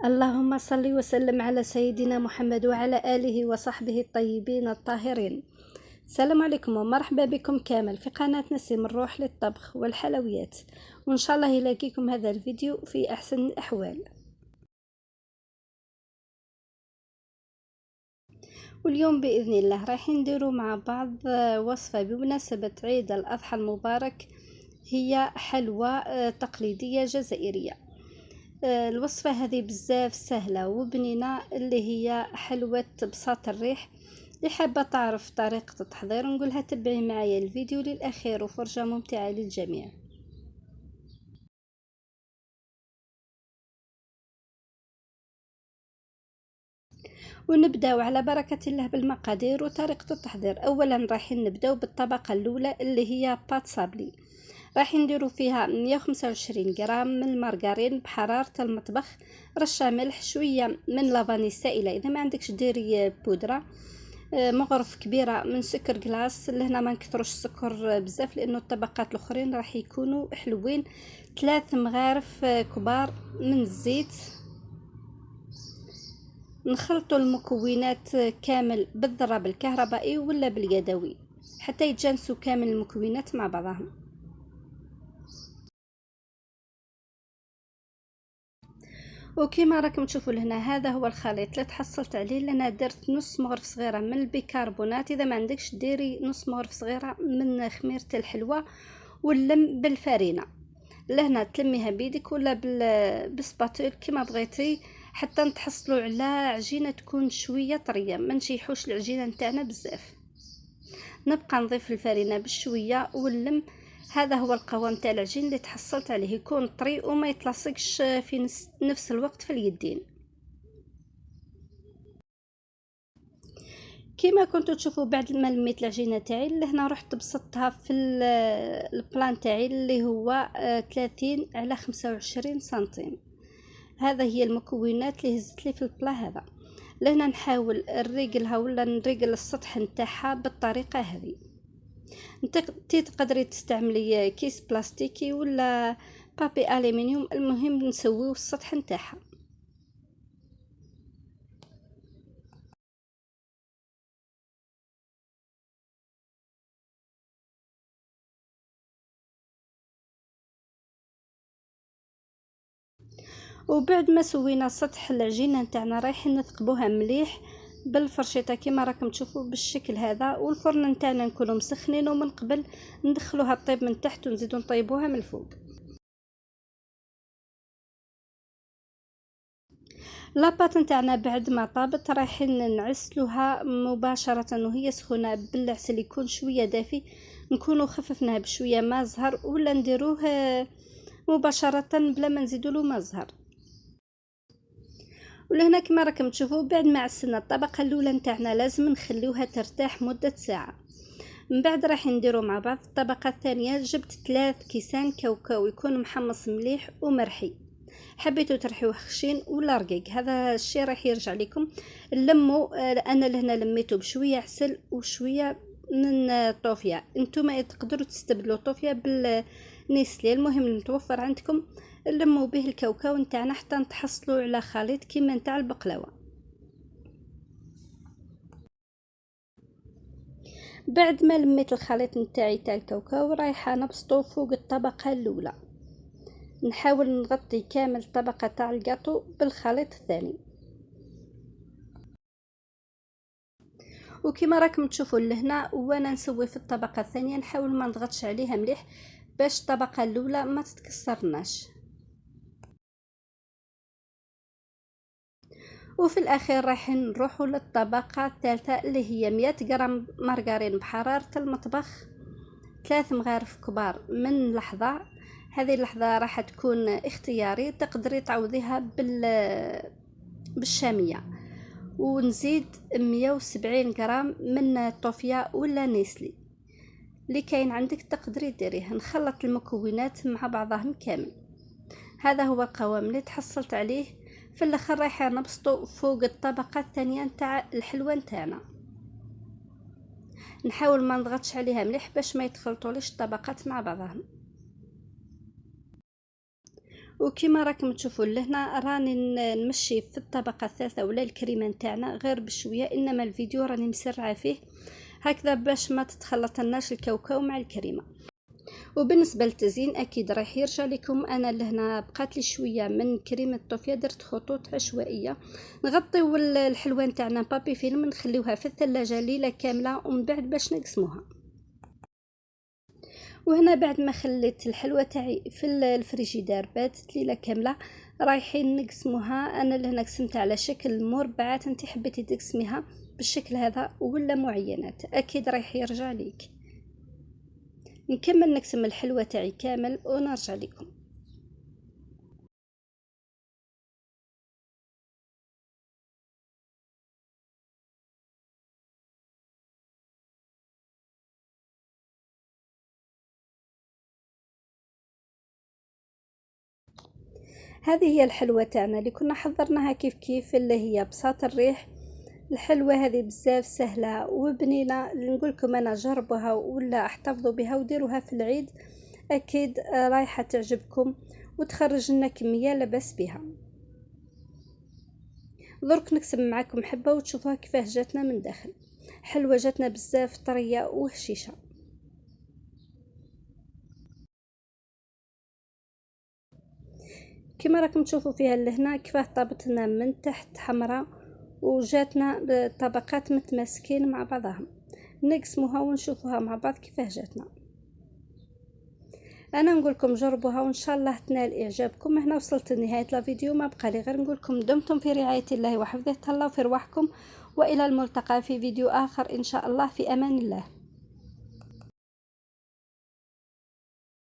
اللهم صل وسلم على سيدنا محمد وعلى آله وصحبه الطيبين الطاهرين. السلام عليكم ومرحبا بكم كامل في قناة نسيم الروح للطبخ والحلويات، وإن شاء الله يلاقيكم هذا الفيديو في أحسن الأحوال. واليوم بإذن الله رايحين نديروا مع بعض وصفة بمناسبة عيد الأضحى المبارك، هي حلوى تقليدية جزائرية. الوصفة هذه بزاف سهلة وبنينة، اللي هي حلوة بساط الريح. اللي حابة تعرف طريقة التحضير نقولها تبعي معايا الفيديو للأخير وفرجة ممتعة للجميع. ونبداو على بركة الله بالمقادير وطريقة التحضير. أولا رايحين نبداو بالطبقة الأولى اللي هي بات صابلي. راح نديرو فيها 125 غرام من المارغرين بحرارة المطبخ، رشة ملح، شوية من لافاني سائلة إذا ما عندكش ديري بودرة، مغرف كبيرة من سكر كلاص. لهنا ما نكثروش السكر بزاف لأنه الطبقات الأخرين راح يكونوا حلوين. 3 مغارف كبار من الزيت. نخلطوا المكونات كامل بالضرب الكهربائي ولا باليدوي حتى يتجانسوا كامل المكونات مع بعضهم. وكما راكم تشوفوا لهنا هذا هو الخليط اللي تحصلت عليه. لنا درت نص مغرف صغيره من البيكربونات، اذا ما عندكش ديري نص مغرف صغيره من خميره الحلوى، واللم بالفارينه. لهنا تلميها بيدك ولا بالسباتول كما بغيتي حتى نتحصلوا على عجينه تكون شويه طريه، ما نشيحوش العجينه نتاعنا بزاف. نبقى نضيف الفارينه بالشويه واللم. هذا هو القوام تاع العجين اللي تحصلت عليه، يكون طري وما يتلصقش في نفس الوقت في اليدين. كما كنتوا تشوفوا بعد ما لميت العجينه تاعي لهنا رحت بسطتها في البلان تاعي اللي هو 30 على 25 سنتيم. هذا هي المكونات اللي هزت لي في البلا هذا. لهنا نحاول نريقلها ولا نريقل السطح نتاعها بالطريقه هذه. انت تقدري تستعملي كيس بلاستيكي ولا بابي الومنيوم، المهم نسويو السطح نتاعها. وبعد ما سوينا سطح العجينه نتاعنا رايحين نثقبوها مليح بالفرشيطه كما راكم تشوفوا بالشكل هذا. والفرن نتاعنا نكونوا مسخنينه من قبل، ندخلوها طيب من تحت ونزيدو نطيبوها من الفوق. لاباط نتاعنا بعد ما طابت رايحين نعسلوها مباشره وهي سخونه بالعسل يكون شويه دافي. نكونوا خففناها بشويه ما زهر ولا نديروه مباشره بلا ما نزيدوا ما زهر. ولهنا كما راكم تشوفوا بعد ما عسلنا الطبقه الاولى نتاعنا لازم نخليوها ترتاح مده ساعه. من بعد راح نديروا مع بعض الطبقه الثانيه. جبت 3 كيسان كاوكاو يكون محمص مليح ومرحي، حبيتوا ترحيوه خشين ولا رقيق هذا الشيء راح يرجع لكم. لموا انا لهنا لميته بشويه عسل وشويه من طوفيا. انتم تقدروا تستبدلوا طوفيا بالنيسلي، المهم المتوفر عندكم. لموا به الكاوكاو نتاعنا حتى نتحصلوا على خليط كيما نتاع البقلاوه. بعد ما لميت الخليط نتاعي تاع الكاوكاو رايحه نبسطو فوق الطبقه الاولى. نحاول نغطي كامل الطبقه تاع الجاتو بالخليط الثاني. وكما راكم تشوفوا لهنا وانا نسوي في الطبقه الثانيه نحاول ما نضغطش عليها مليح باش الطبقه الاولى ما تتكسرناش. وفي الاخير راح نروحوا للطبقه الثالثه اللي هي 100 غرام مارغرين بحراره المطبخ، 3 مغارف كبار من لحظه. هذه اللحظه راح تكون اختياري، تقدري تعوضيها بالشاميه. ونزيد 170 غرام من طوفيا ولا نيسلي اللي كاين عندك تقدري ديريه. نخلط المكونات مع بعضهم كامل. هذا هو القوام اللي تحصلت عليه. في الاخر رايحه نبسطو فوق الطبقه الثانيه نتاع الحلوى نتاعنا. نحاول ما نضغطش عليها مليح باش ما يتخلطوليش الطبقات مع بعضهم. وكما راكم تشوفوا لهنا راني نمشي في الطبقه الثالثه ولا الكريمه نتاعنا غير بشويه، انما الفيديو راني مسرعه فيه هكذا باش ما تتخلطناش الكاوكاو مع الكريمه. وبالنسبه للتزيين اكيد راح يرجع لكم. انا لهنا بقات لي شويه من كريمه الطوفيه، درت خطوط عشوائيه. نغطيو الحلوه نتاعنا بابي فيلم، نخليوها في الثلاجه ليله كامله ومن بعد باش نقسموها. وهنا بعد ما خليت الحلوه تاعي في الفريجيدار باتت ليله كامله، رايحين نقسموها. انا لهنا قسمتها على شكل مربعات، انت حبيتي تقسميها بالشكل هذا ولا معينات اكيد رايح يرجع ليك. نكمل نقسم الحلوه تاعي كامل ونرجع لكم. هذه هي الحلوه تاعنا اللي كنا حضرناها كيف كيف، اللي هي بساط الريح. الحلوه هذه بزاف سهله وبنينه، نقول لكم انا جربوها ولا احتفظوا بها وديروها في العيد اكيد رايحه تعجبكم وتخرج لنا كميه لبس بها. درك نقسم معكم حبه وتشوفوها كيفاه جاتنا من داخل. حلوه جاتنا بزاف طريه وهشيشه. كما راكم تشوفوا فيها لهنا كيفاه طابت لنا من تحت حمراء وجاتنا بطبقات متماسكين مع بعضهم. نقسموها ونشوفوها مع بعض كيفاه جاتنا. انا نقول لكم جربوها وان شاء الله تنال اعجابكم. هنا وصلت لنهايه الفيديو، ما بقى لي غير نقول لكم دمتم في رعايه الله وحفظه، تهلاو في رواحكم، والى الملتقى في فيديو اخر ان شاء الله، في امان الله.